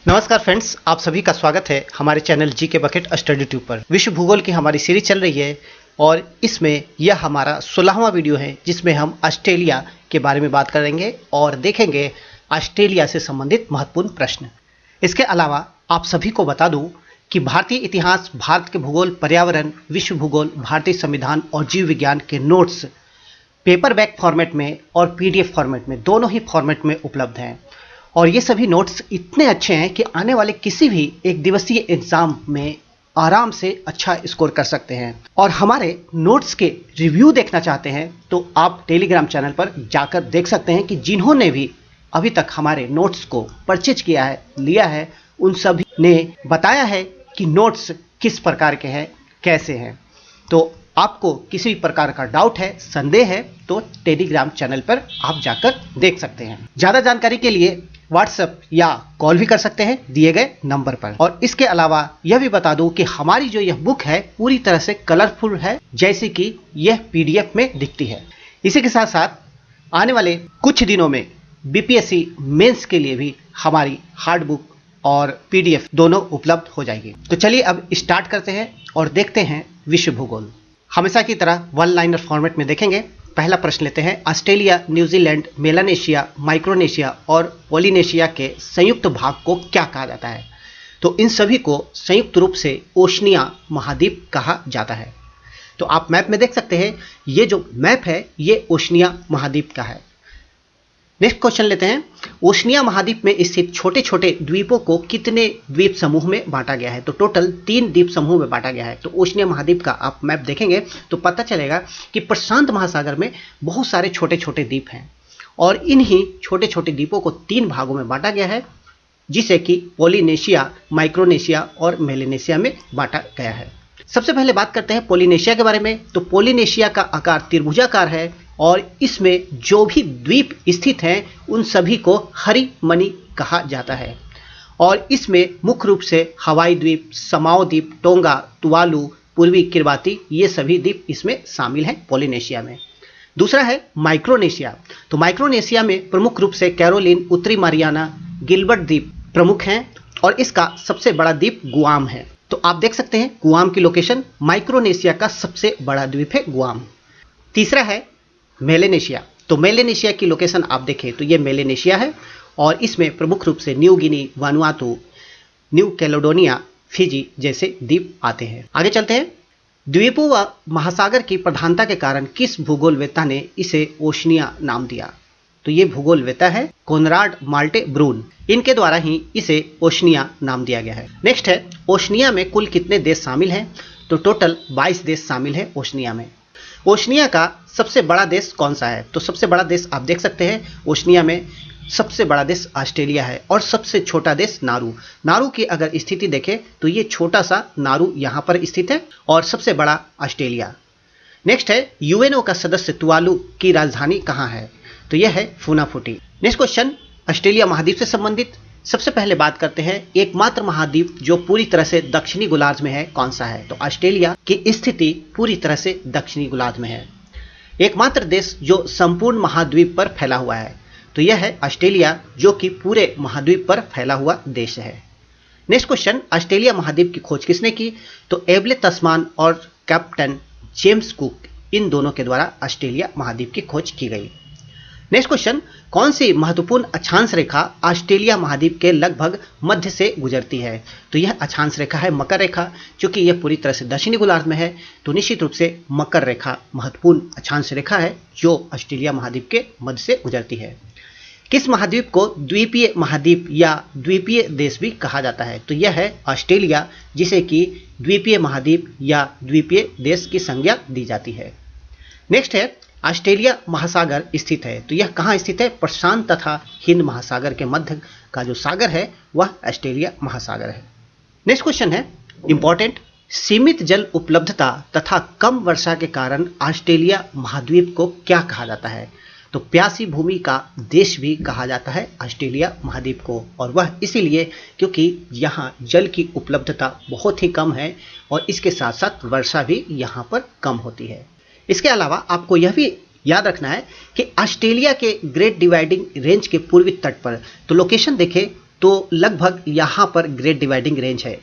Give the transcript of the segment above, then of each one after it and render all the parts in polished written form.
नमस्कार फ्रेंड्स, आप सभी का स्वागत है हमारे चैनल जी के बकेट स्टडी ट्यूब पर। विश्व भूगोल की हमारी सीरीज चल रही है और इसमें यह हमारा 16वां वीडियो है जिसमें हम ऑस्ट्रेलिया के बारे में बात करेंगे और देखेंगे ऑस्ट्रेलिया से संबंधित महत्वपूर्ण प्रश्न। इसके अलावा आप सभी को बता दूं कि भारतीय इतिहास, भारत के भूगोल, पर्यावरण, विश्व भूगोल, भारतीय संविधान और जीव विज्ञान के नोट्स पेपर बैक फॉर्मेट में और PDF फॉर्मेट में, दोनों ही फॉर्मेट में उपलब्ध हैं। और ये सभी नोट्स इतने अच्छे हैं कि आने वाले किसी भी एक दिवसीय एग्जाम में आराम से अच्छा स्कोर कर सकते हैं। और हमारे नोट्स के रिव्यू देखना चाहते हैं तो आप टेलीग्राम चैनल पर जाकर देख सकते हैं कि जिन्होंने भी अभी तक हमारे नोट्स को परचेज किया है, लिया है, उन सभी ने बताया है कि नोट्स किस प्रकार के हैं, कैसे हैं। तो आपको किसी भी प्रकार का डाउट है, संदेह है तो टेलीग्राम चैनल पर आप जाकर देख सकते हैं। ज़्यादा जानकारी के लिए व्हाट्सएप या कॉल भी कर सकते हैं दिए गए नंबर पर। और इसके अलावा यह भी बता दूं कि हमारी जो यह बुक है पूरी तरह से कलरफुल है, जैसे कि यह PDF में दिखती है। इसी के साथ साथ आने वाले कुछ दिनों में BPSC मेंस के लिए भी हमारी हार्ड बुक और PDF दोनों उपलब्ध हो जाएगी। तो चलिए अब स्टार्ट करते हैं और देखते हैं विश्व भूगोल। हमेशा की तरह वन लाइनर फॉर्मेट में देखेंगे। पहला प्रश्न लेते हैं, ऑस्ट्रेलिया, न्यूजीलैंड, मेलानेशिया, माइक्रोनेशिया और पोलिनेशिया के संयुक्त भाग को क्या कहा जाता है? तो इन सभी को संयुक्त रूप से ओशनिया महाद्वीप कहा जाता है। तो आप मैप में देख सकते हैं, ये जो मैप है ये ओशनिया महाद्वीप का है। नेक्स्ट क्वेश्चन लेते हैं, ओशनिया महाद्वीप में स्थित छोटे छोटे द्वीपों को कितने द्वीप समूह में बांटा गया है? तो टोटल 3 द्वीप समूह में बांटा गया है। तो ओशनिया महाद्वीप का आप मैप देखेंगे तो पता चलेगा कि प्रशांत महासागर में बहुत सारे छोटे छोटे द्वीप हैं और इन्हीं छोटे छोटे द्वीपों को 3 भागों में बांटा गया है, जिसे कि पोलिनेशिया, माइक्रोनेशिया और मेलानेशिया में बांटा गया है। सबसे पहले बात करते हैं पोलिनेशिया के बारे में। तो पोलिनेशिया का आकार त्रिभुजाकार है और इसमें जो भी द्वीप स्थित हैं उन सभी को हरिमनी कहा जाता है। और इसमें मुख्य रूप से हवाई द्वीप, समाओ द्वीप, टोंगा, तुवालू, पूर्वी किरबाती, ये सभी द्वीप इसमें शामिल हैं पोलिनेशिया में। दूसरा है माइक्रोनेशिया। तो माइक्रोनेशिया में प्रमुख रूप से कैरोलिन, उत्तरी मारियाना, गिलबर्ट द्वीप प्रमुख हैं और इसका सबसे बड़ा द्वीप गुआम है। तो आप देख सकते हैं गुआम की लोकेशन, माइक्रोनेशिया का सबसे बड़ा द्वीप है गुआम। तीसरा है मेलानेशिया। तो मेलानेशिया की लोकेशन आप देखें तो ये मेलानेशिया है और इसमें प्रमुख रूप से New Guinea, Vanuatu, new Caledonia, Fiji जैसे द्वीप आते हैं। आगे चलते हैं, द्वीपों व महासागर की प्रधानता के कारण किस भूगोलवेत्ता ने इसे ओशनिया नाम दिया? तो ये भूगोलवेत्ता है कोनराड माल्टे ब्रून, इनके द्वारा ही इसे ओशनिया नाम दिया गया है। नेक्स्ट है, ओशनिया में कुल कितने देश शामिल हैं? तो टोटल 22 देश शामिल है ओशनिया में। ओशनिया का सबसे बड़ा देश कौन सा है? तो सबसे बड़ा देश आप देख सकते हैं ओशनिया में सबसे बड़ा देश ऑस्ट्रेलिया है और सबसे छोटा देश नारू। नारू की अगर स्थिति देखें तो ये छोटा सा नारू यहाँ पर स्थित है और सबसे बड़ा ऑस्ट्रेलिया। नेक्स्ट है, UNO का सदस्य तुवालू की राजधानी कहाँ है? तो यह है फुनाफुटी। नेक्स्ट क्वेश्चन, ऑस्ट्रेलिया महाद्वीप से संबंधित। सबसे पहले बात करते हैं, एकमात्र महाद्वीप जो पूरी तरह से दक्षिणी गोलार्ध में है कौन सा है? तो ऑस्ट्रेलिया की स्थिति पूरी तरह से दक्षिणी गोलार्ध में है। एकमात्र देश जो संपूर्ण महाद्वीप पर फैला हुआ है तो यह है ऑस्ट्रेलिया, जो कि पूरे महाद्वीप पर फैला हुआ देश है। नेक्स्ट क्वेश्चन, ऑस्ट्रेलिया महाद्वीप की खोज किसने की? तो एबले तस्मान और कैप्टन जेम्स कुक, इन दोनों के द्वारा ऑस्ट्रेलिया महाद्वीप की खोज की गई। नेक्स्ट क्वेश्चन, कौन सी महत्वपूर्ण अक्षांश रेखा ऑस्ट्रेलिया महाद्वीप के लगभग मध्य से गुजरती है? तो यह अक्षांश रेखा है मकर रेखा। चूंकि यह पूरी तरह से दक्षिणी गोलार्ध में है तो निश्चित रूप से मकर रेखा महत्वपूर्ण अक्षांश रेखा है जो ऑस्ट्रेलिया महाद्वीप के मध्य से गुजरती है। किस महाद्वीप को द्वीपीय महाद्वीप या द्वीपीय देश भी कहा जाता है? तो यह है ऑस्ट्रेलिया, जिसे कि द्वीपीय महाद्वीप या द्वीपीय देश की संज्ञा दी जाती है। नेक्स्ट है, ऑस्ट्रेलिया महासागर स्थित है। तो यह कहाँ स्थित है? प्रशांत तथा हिंद महासागर के मध्य का जो सागर है वह ऑस्ट्रेलिया महासागर है। नेक्स्ट क्वेश्चन है इंपॉर्टेंट, सीमित जल उपलब्धता तथा कम वर्षा के कारण ऑस्ट्रेलिया महाद्वीप को क्या कहा जाता है? तो प्यासी भूमि का देश भी कहा जाता है ऑस्ट्रेलिया महाद्वीप को, और वह इसीलिए क्योंकि यहाँ जल की उपलब्धता बहुत ही कम है और इसके साथ साथ वर्षा भी यहाँ पर कम होती है। इसके अलावा आपको यह भी याद रखना है कि ऑस्ट्रेलिया के ग्रेट डिवाइडिंग रेंज के पूर्वी तट पर, तो लोकेशन देखें तो लगभग यहाँ पर ग्रेट डिवाइडिंग रेंज है।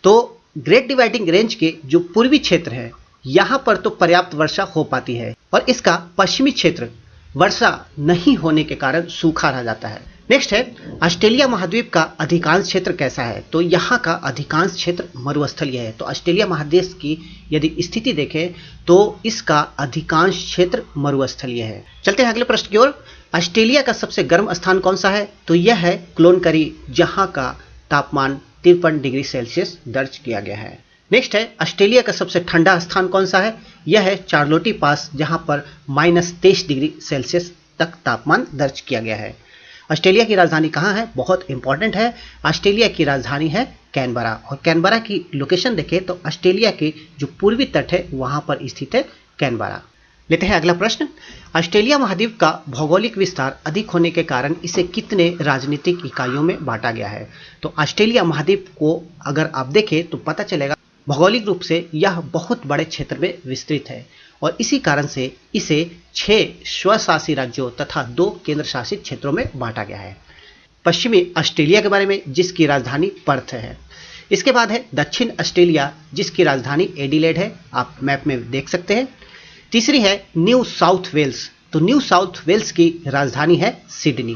तो ग्रेट डिवाइडिंग रेंज के जो पूर्वी क्षेत्र है यहाँ पर तो पर्याप्त वर्षा हो पाती है और इसका पश्चिमी क्षेत्र वर्षा नहीं होने के कारण सूखा रह जाता है। नेक्स्ट है ऑस्ट्रेलिया महाद्वीप का अधिकांश क्षेत्र कैसा है? तो यहाँ का अधिकांश क्षेत्र मरुस्थलीय है। तो ऑस्ट्रेलिया महादेश की यदि स्थिति देखें तो इसका अधिकांश क्षेत्र मरुस्थलीय है। चलते हैं अगले प्रश्न की ओर। ऑस्ट्रेलिया का सबसे गर्म स्थान कौन सा है? तो यह है क्लोनकरी, जहाँ का तापमान 53 डिग्री सेल्सियस दर्ज किया गया है। नेक्स्ट है ऑस्ट्रेलिया का सबसे ठंडा स्थान कौन सा है? यह है चार्लोटी पास, जहाँ पर -23 डिग्री सेल्सियस तक तापमान दर्ज किया गया है। ऑस्ट्रेलिया की राजधानी कहाँ है? बहुत इंपॉर्टेंट है। ऑस्ट्रेलिया की राजधानी है कैनबरा, और कैनबरा की लोकेशन देखें तो ऑस्ट्रेलिया के जो पूर्वी तट है वहाँ पर स्थित है कैनबरा। लेते हैं अगला प्रश्न। ऑस्ट्रेलिया महाद्वीप का भौगोलिक विस्तार अधिक होने के कारण इसे कितने राजनीतिक इकाइयों में बांटा गया है? तो ऑस्ट्रेलिया महाद्वीप को अगर आप देखें तो पता चलेगा भौगोलिक रूप से यह बहुत बड़े क्षेत्र में विस्तृत है और इसी कारण से इसे 6 स्वशासी राज्यों तथा 2 केंद्र शासित क्षेत्रों में बांटा गया है। पश्चिमी ऑस्ट्रेलिया के बारे में, जिसकी राजधानी पर्थ है। इसके बाद है दक्षिण ऑस्ट्रेलिया, जिसकी राजधानी एडिलेड है, आप मैप में देख सकते हैं। तीसरी है न्यू साउथ वेल्स, तो न्यू साउथ वेल्स की राजधानी है सिडनी।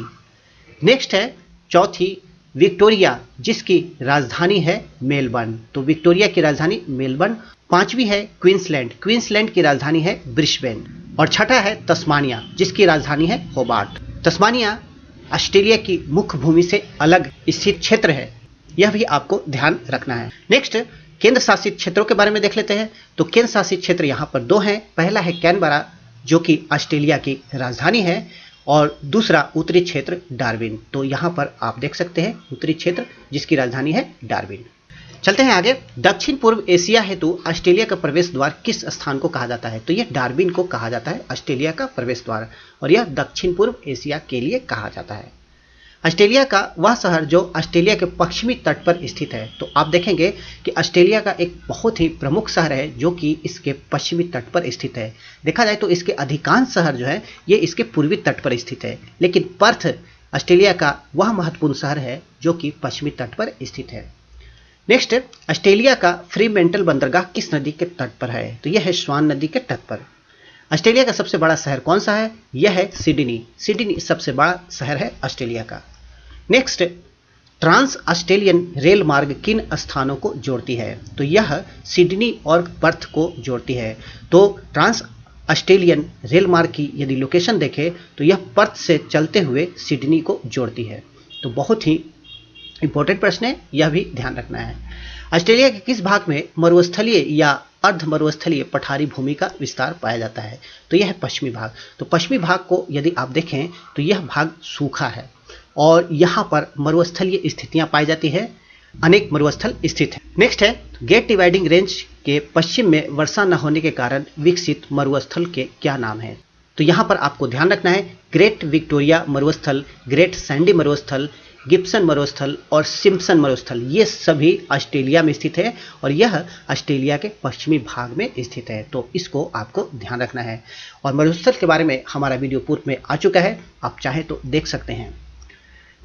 नेक्स्ट है चौथी विक्टोरिया, जिसकी राजधानी है मेलबर्न, तो विक्टोरिया की राजधानी मेलबर्न। पांचवी है क्वींसलैंड, क्वींसलैंड की राजधानी है ब्रिस्बेन। और छठा है तस्मानिया, जिसकी राजधानी है होबार्ट। तस्मानिया ऑस्ट्रेलिया की मुख्य भूमि से अलग स्थित क्षेत्र है, यह भी आपको ध्यान रखना है। नेक्स्ट केंद्र शासित क्षेत्रों के बारे में देख लेते हैं। तो केंद्र शासित क्षेत्र यहाँ पर 2 हैं। पहला है कैनबरा, जो कि ऑस्ट्रेलिया की राजधानी है, और दूसरा उत्तरी क्षेत्र डार्विन। तो यहाँ पर आप देख सकते हैं उत्तरी क्षेत्र, जिसकी राजधानी है डार्विन। चलते हैं आगे। दक्षिण पूर्व एशिया हेतु ऑस्ट्रेलिया का प्रवेश द्वार किस स्थान को कहा जाता है? तो यह डार्विन को कहा जाता है ऑस्ट्रेलिया का प्रवेश द्वार, और यह दक्षिण पूर्व एशिया के लिए कहा जाता है। ऑस्ट्रेलिया का वह शहर जो ऑस्ट्रेलिया के पश्चिमी तट पर स्थित है। तो आप देखेंगे कि ऑस्ट्रेलिया का एक बहुत ही प्रमुख शहर है जो कि इसके पश्चिमी तट पर स्थित है। देखा जाए तो इसके अधिकांश शहर जो है ये इसके पूर्वी तट पर स्थित है, लेकिन पर्थ ऑस्ट्रेलिया का वह महत्वपूर्ण शहर है जो कि पश्चिमी तट पर स्थित है। नेक्स्ट, ऑस्ट्रेलिया का फ्रीमेंटल बंदरगाह किस नदी के तट पर है? तो यह है स्वान नदी के तट पर। ऑस्ट्रेलिया का सबसे बड़ा शहर कौन सा है? यह है सिडनी, सिडनी सबसे बड़ा शहर है ऑस्ट्रेलिया का। नेक्स्ट, ट्रांस ऑस्ट्रेलियन रेल मार्ग किन स्थानों को जोड़ती है? तो यह सिडनी और पर्थ को जोड़ती है। तो ट्रांस ऑस्ट्रेलियन रेल मार्ग की यदि लोकेशन देखें तो यह पर्थ से चलते हुए सिडनी को जोड़ती है। तो बहुत ही इंपॉर्टेंट प्रश्न है, यह भी ध्यान रखना है। ऑस्ट्रेलिया के किस भाग में मरुस्थलीय या अर्ध मरुस्थलीय पठारी भूमि का विस्तार पाया जाता है? तो यह है पश्चिमी भाग। तो पश्चिमी भाग को यदि आप देखें तो यह भाग सूखा है और यहाँ पर मरुस्थलीय स्थितियां पाई जाती है, अनेक मरुस्थल स्थित है। नेक्स्ट है ग्रेट डिवाइडिंग रेंज के पश्चिम में वर्षा न होने के कारण विकसित मरुस्थल के क्या नाम है? तो यहाँ पर आपको ध्यान रखना है ग्रेट विक्टोरिया मरुस्थल, ग्रेट सैंडी मरुस्थल, गिब्सन मरुस्थल और सिम्पसन मरुस्थल, ये सभी ऑस्ट्रेलिया में स्थित है और यह ऑस्ट्रेलिया के पश्चिमी भाग में स्थित है। तो इसको आपको ध्यान रखना है। और मरुस्थल के बारे में हमारा वीडियो पूर्व में आ चुका है, आप चाहे तो देख सकते हैं।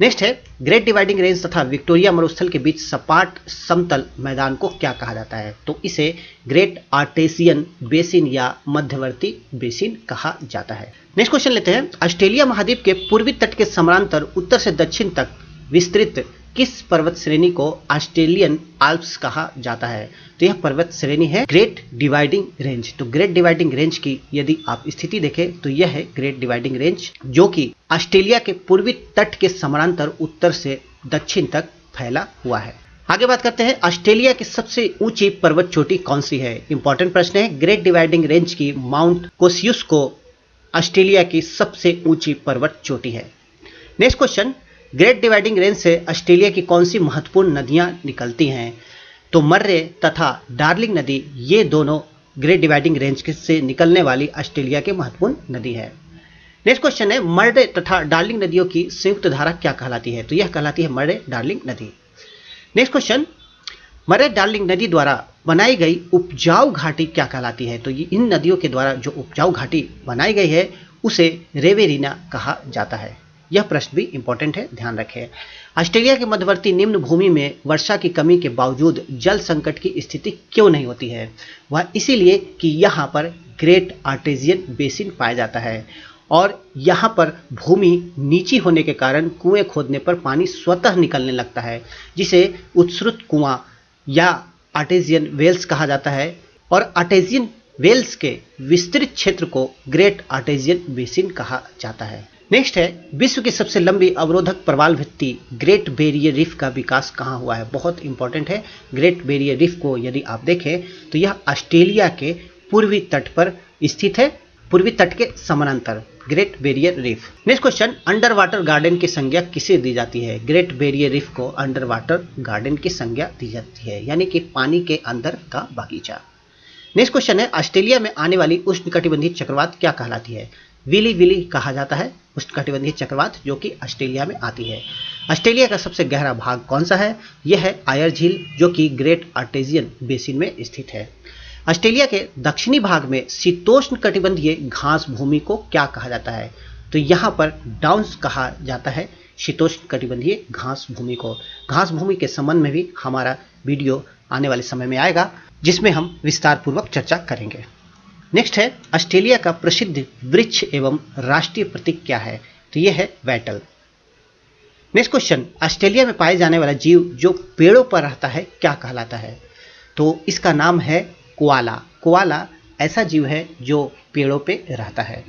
नेक्स्ट है ग्रेट डिवाइडिंग रेंज तथा विक्टोरिया मरुस्थल के बीच सपाट समतल मैदान को क्या कहा जाता है? तो इसे ग्रेट आर्टेसियन बेसिन या मध्यवर्ती बेसिन कहा जाता है। नेक्स्ट क्वेश्चन लेते हैं। ऑस्ट्रेलिया महाद्वीप के पूर्वी तट के समानांतर उत्तर से दक्षिण तक विस्तृत किस पर्वत श्रेणी को ऑस्ट्रेलियन आल्प्स कहा जाता है? तो यह पर्वत श्रेणी है ग्रेट डिवाइडिंग रेंज। तो ग्रेट डिवाइडिंग रेंज की यदि आप स्थिति देखें तो यह है ग्रेट डिवाइडिंग रेंज, जो कि ऑस्ट्रेलिया के पूर्वी तट के समानांतर उत्तर से दक्षिण तक फैला हुआ है। आगे बात करते हैं ऑस्ट्रेलिया की सबसे ऊंची पर्वत चोटी कौन सी है? इंपॉर्टेंट प्रश्न है। ग्रेट डिवाइडिंग रेंज की माउंट कोसियुस्को ऑस्ट्रेलिया की सबसे ऊंची पर्वत चोटी है। Next question, great dividing range से ऑस्ट्रेलिया की कौन सी महत्वपूर्ण नदियां निकलती हैं? तो मर्रे तथा डार्लिंग नदी, ये दोनों ग्रेट डिवाइडिंग रेंज से निकलने वाली ऑस्ट्रेलिया की महत्वपूर्ण नदी है। नेक्स्ट क्वेश्चन है मर्रे तथा डार्लिंग नदियों की संयुक्त धारा क्या कहलाती है? तो यह कहलाती है मर्रे डार्लिंग नदी। नेक्स्ट क्वेश्चन, मर्रे डार्लिंग नदी द्वारा बनाई गई उपजाऊ घाटी क्या कहलाती है? तो इन नदियों के द्वारा जो उपजाऊ घाटी बनाई गई है उसे रेवेरिना कहा जाता है। यह प्रश्न भी इंपॉर्टेंट है, ध्यान रखें। ऑस्ट्रेलिया के मध्यवर्ती निम्न भूमि में वर्षा की कमी के बावजूद जल संकट की स्थिति क्यों नहीं होती है? वह इसीलिए कि यहाँ पर ग्रेट आर्टेजियन बेसिन पाया जाता है और यहाँ पर भूमि नीची होने के कारण कुएं खोदने पर पानी स्वतः निकलने लगता है, जिसे उत्सृत कुआं या आर्टेजियन वेल्स कहा जाता है और आर्टेजियन वेल्स के विस्तृत क्षेत्र को ग्रेट आर्टेजियन बेसिन कहा जाता है। नेक्स्ट है, विश्व की सबसे लंबी अवरोधक प्रवाल भित्ति ग्रेट बैरियर रीफ का विकास कहाँ हुआ है? बहुत इंपॉर्टेंट है। ग्रेट बैरियर रीफ को यदि आप देखें तो यह ऑस्ट्रेलिया के पूर्वी तट पर स्थित है, पूर्वी तट के समानांतर great barrier reef. Next question, under water garden की संज्ञा किसे दी जाती है? ग्रेट बैरियर रीफ को अंडर वाटर गार्डन की संज्ञा दी जाती है, यानी कि पानी के अंदर का बगीचा। नेक्स्ट क्वेश्चन है, ऑस्ट्रेलिया में आने वाली उष्णकटिबंधीय चक्रवात क्या कहलाती है? विली विली कहा जाता है उष्णकटिबंधीय चक्रवात जो कि ऑस्ट्रेलिया में आती है। ऑस्ट्रेलिया का सबसे गहरा भाग कौन सा है? यह है आयर झील जो कि ग्रेट आर्टेजियन बेसिन में स्थित है। ऑस्ट्रेलिया के दक्षिणी भाग में शीतोष्ण कटिबंधीय घास भूमि को क्या कहा जाता है? तो यहाँ पर डाउन्स कहा जाता है शीतोष्ण कटिबंधीय घास भूमि को। घास भूमि के संबंध में भी हमारा वीडियो आने वाले समय में आएगा जिसमें हम विस्तार पूर्वक चर्चा करेंगे। नेक्स्ट है, ऑस्ट्रेलिया का प्रसिद्ध वृक्ष एवं राष्ट्रीय प्रतीक क्या है? तो यह है वैटल। नेक्स्ट क्वेश्चन, ऑस्ट्रेलिया में पाए जाने वाला जीव जो पेड़ों पर रहता है क्या कहलाता है? तो इसका नाम है कोआला। कोआला ऐसा जीव है जो पेड़ों पे रहता है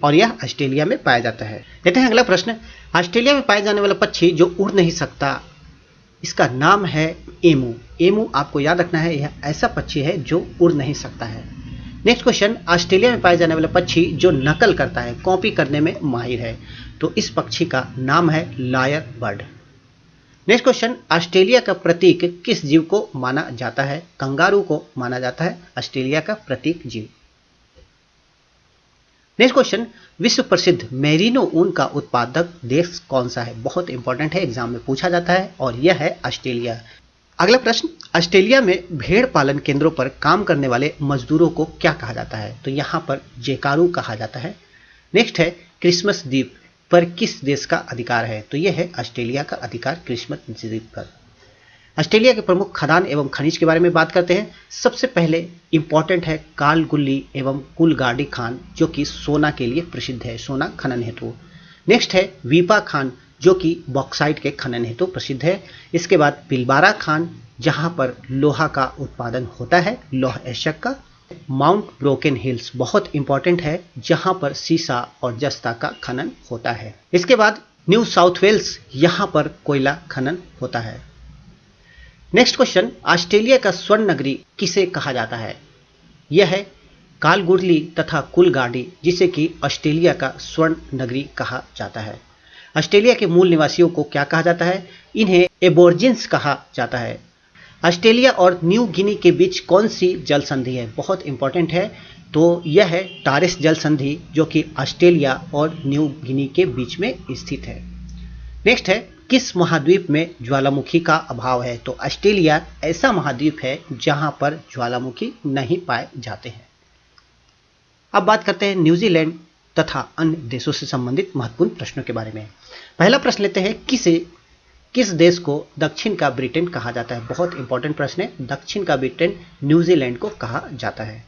और यह ऑस्ट्रेलिया में पाया जाता है। लेते हैं अगला प्रश्न, ऑस्ट्रेलिया में पाए जाने वाला पक्षी जो उड़ नहीं सकता, इसका नाम है एमू। एमू आपको याद रखना है, यह ऐसा पक्षी है जो उड़ नहीं सकता है। नेक्स्ट क्वेश्चन, ऑस्ट्रेलिया में पाए जाने वाला पक्षी जो नकल करता है, कॉपी करने में माहिर है, तो इस पक्षी का नाम है lyre bird. Next question, Australia का प्रतीक किस जीव को माना जाता है? कंगारू को माना जाता है ऑस्ट्रेलिया का प्रतीक जीव। नेक्स्ट क्वेश्चन, विश्व प्रसिद्ध मेरिनो ऊन का उत्पादक देश कौन सा है? बहुत इंपॉर्टेंट है, एग्जाम में पूछा जाता है और यह है ऑस्ट्रेलिया। अगला प्रश्न, ऑस्ट्रेलिया में भेड़ पालन केंद्रों पर काम करने वाले मजदूरों को क्या कहा जाता है? तो यहाँ पर जेकारू कहा जाता है। नेक्स्ट है, क्रिसमस द्वीप पर किस देश का अधिकार है? तो यह है ऑस्ट्रेलिया का अधिकार क्रिसमस द्वीप पर। ऑस्ट्रेलिया के प्रमुख खदान एवं खनिज के बारे में बात करते हैं। सबसे पहले इंपॉर्टेंट है कालगुल्ली एवं कुलगाड़ी खान जो कि सोना के लिए प्रसिद्ध है, सोना खनन हेतु। नेक्स्ट है वीपा खान जो कि बॉक्साइट के खनन हेतु प्रसिद्ध है। इसके बाद पिलबारा खान जहां पर लोहा का उत्पादन होता है, लौह एशक का। माउंट ब्रोकन हिल्स बहुत इंपॉर्टेंट है जहां पर सीसा और जस्ता का खनन होता है। इसके बाद न्यू साउथ वेल्स, यहां पर कोयला खनन होता है। नेक्स्ट क्वेश्चन, ऑस्ट्रेलिया का स्वर्ण नगरी किसे कहा जाता है? यह है कालगुडली तथा कुलगाड़ी जिसे कि ऑस्ट्रेलिया का स्वर्ण नगरी कहा जाता है। ऑस्ट्रेलिया के मूल निवासियों को क्या कहा जाता है? इन्हें एबोर्जिन्स कहा जाता है। ऑस्ट्रेलिया और न्यू गिनी के बीच कौन सी जल संधि है? बहुत इंपॉर्टेंट है, तो यह है टारिस जल संधि जो कि ऑस्ट्रेलिया और न्यू गिनी के बीच में स्थित है। नेक्स्ट है, किस महाद्वीप में ज्वालामुखी का अभाव है? तो ऑस्ट्रेलिया ऐसा महाद्वीप है जहां पर ज्वालामुखी नहीं पाए जाते हैं। अब बात करते हैं न्यूजीलैंड तथा अन्य देशों से संबंधित महत्वपूर्ण प्रश्नों के बारे में। पहला प्रश्न लेते हैं, किस देश को दक्षिण का ब्रिटेन कहा जाता है? बहुत इंपॉर्टेंट प्रश्न है। दक्षिण का ब्रिटेन न्यूजीलैंड को कहा जाता है।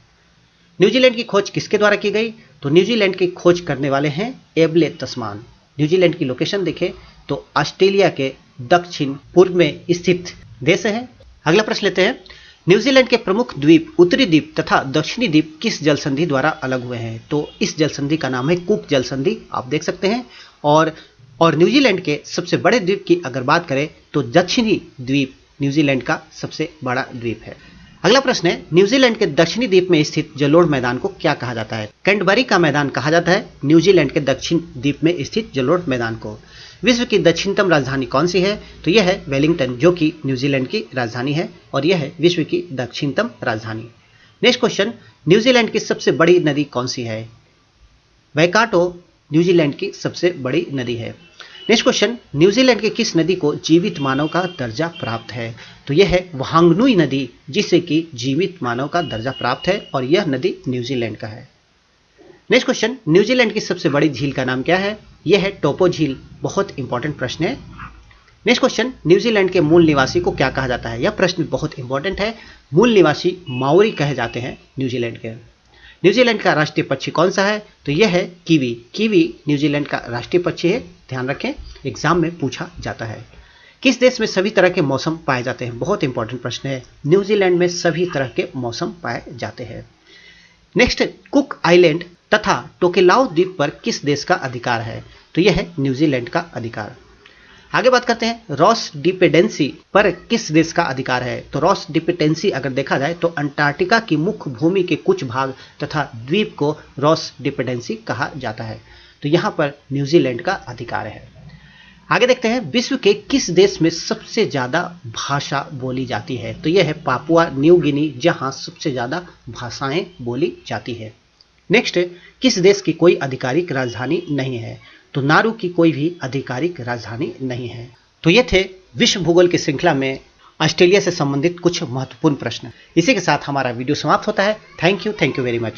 न्यूजीलैंड की खोज किसके द्वारा की गई? तो न्यूजीलैंड की खोज करने वाले हैं एबले तस्मान। न्यूजीलैंड की लोकेशन देखें तो ऑस्ट्रेलिया के दक्षिण पूर्व में स्थित देश है। अगला प्रश्न लेते हैं, न्यूजीलैंड के प्रमुख द्वीप उत्तरी द्वीप तथा दक्षिणी द्वीप किस जल संधि द्वारा अलग हुए हैं? तो इस जल संधि का नाम है कुक जल संधि, आप देख सकते हैं। और न्यूजीलैंड के सबसे बड़े द्वीप की अगर बात करें तो दक्षिणी द्वीप न्यूजीलैंड का सबसे बड़ा द्वीप है। अगला प्रश्न है, न्यूजीलैंड के दक्षिणी द्वीप में स्थित जलोढ़ मैदान को क्या कहा जाता है? कैंटबरी का मैदान कहा जाता है न्यूजीलैंड के दक्षिण द्वीप में स्थित जलोढ़ मैदान को। विश्व की दक्षिणतम राजधानी कौन सी है? तो यह है वेलिंगटन जो कि न्यूजीलैंड की राजधानी है और यह है विश्व की दक्षिणतम राजधानी। नेक्स्ट क्वेश्चन, न्यूजीलैंड की सबसे बड़ी नदी कौन सी है? वैकाटो न्यूजीलैंड की सबसे बड़ी नदी है। नेक्स्ट क्वेश्चन, न्यूजीलैंड की किस नदी को जीवित मानव का दर्जा प्राप्त है? तो यह है वहांगनुई नदी जिसे कि जीवित मानव का दर्जा प्राप्त है और यह नदी न्यूजीलैंड का है। नेक्स्ट क्वेश्चन, न्यूजीलैंड की सबसे बड़ी झील का नाम क्या है? यह है टोपो झील, बहुत इंपॉर्टेंट प्रश्न है। नेक्स्ट क्वेश्चन, न्यूजीलैंड के मूल निवासी को क्या कहा जाता है? यह प्रश्न बहुत इंपॉर्टेंट है। मूल निवासी माओरी कहे जाते हैं न्यूजीलैंड के। न्यूजीलैंड का राष्ट्रीय पक्षी कौन सा है? तो यह है कीवी। कीवी न्यूजीलैंड का राष्ट्रीय पक्षी है, ध्यान रखें, एग्जाम में पूछा जाता है। किस देश में सभी तरह के मौसम पाए जाते हैं? बहुत इंपॉर्टेंट प्रश्न है। न्यूजीलैंड में सभी तरह के मौसम पाए जाते हैं। नेक्स्ट, कुक आइलैंड तथा टोकेलाउ द्वीप पर किस देश का अधिकार है? तो यह है न्यूजीलैंड का अधिकार। आगे बात करते हैं, रॉस डिपेंडेंसी पर किस देश का अधिकार है? तो रॉस डिपेंडेंसी अगर देखा जाए तो अंटार्कटिका की मुख्य भूमि के कुछ भाग तथा द्वीप को रॉस डिपेंडेंसी कहा जाता है। तो यहाँ पर न्यूजीलैंड का अधिकार है। आगे देखते हैं, विश्व के किस देश में सबसे ज्यादा भाषा बोली जाती है? तो यह है पापुआ न्यू गिनी, जहां सबसे ज्यादा भाषाएं बोली जाती है। नेक्स्ट, किस देश की कोई आधिकारिक राजधानी नहीं है? तो नारू की कोई भी आधिकारिक राजधानी नहीं है। तो ये थे विश्व भूगोल की श्रृंखला में ऑस्ट्रेलिया से संबंधित कुछ महत्वपूर्ण प्रश्न। इसी के साथ हमारा वीडियो समाप्त होता है। Thank you very much.